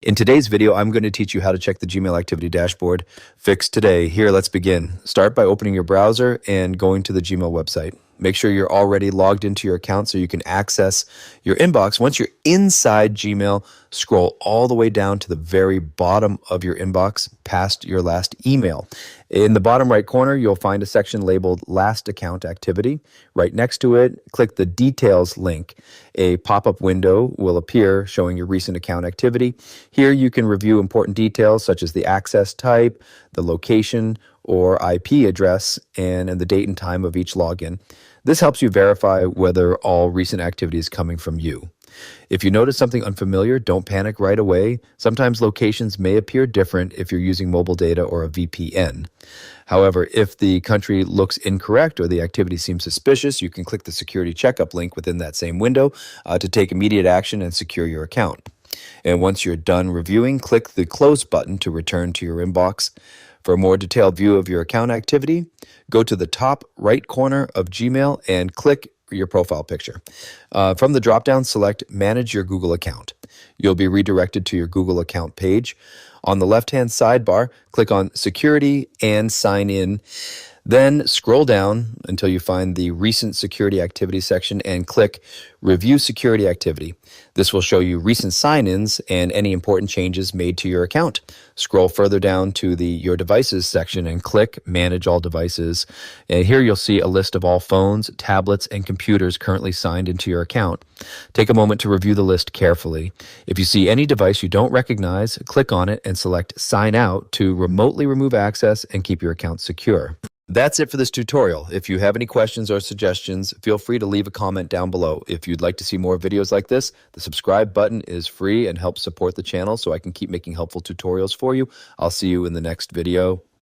In today's video, I'm going to teach you how to check the Gmail activity dashboard. Fix today. Here, let's begin. Start by opening your browser and going to the Gmail website. Make sure you're already logged into your account so you can access your inbox. Once you're inside Gmail, scroll all the way down to the very bottom of your inbox past your last email. In the bottom right corner, you'll find a section labeled Last Account Activity. Right next to it, click the Details link. A pop-up window will appear showing your recent account activity. Here you can review important details such as the access type, the location or IP address, and the date and time of each login. This helps you verify whether all recent activity is coming from you. If you notice something unfamiliar, don't panic right away. Sometimes locations may appear different if you're using mobile data or a VPN. However, if the country looks incorrect or the activity seems suspicious, you can click the security checkup link within that same window to take immediate action and secure your account. And once you're done reviewing, click the Close button to return to your inbox. For a more detailed view of your account activity, go to the top right corner of Gmail and click your profile picture. From the dropdown, select Manage Your Google Account. You'll be redirected to your Google account page. On the left-hand sidebar, click on Security and Sign In. Then scroll down until you find the Recent Security Activity section and click Review Security Activity. This will show you recent sign-ins and any important changes made to your account. Scroll further down to the Your Devices section and click Manage All Devices. And here you'll see a list of all phones, tablets, and computers currently signed into your account. Take a moment to review the list carefully. If you see any device you don't recognize, click on it and select Sign Out to remotely remove access and keep your account secure. That's it for this tutorial. If you have any questions or suggestions, feel free to leave a comment down below. If you'd like to see more videos like this, the subscribe button is free and helps support the channel so I can keep making helpful tutorials for you. I'll see you in the next video.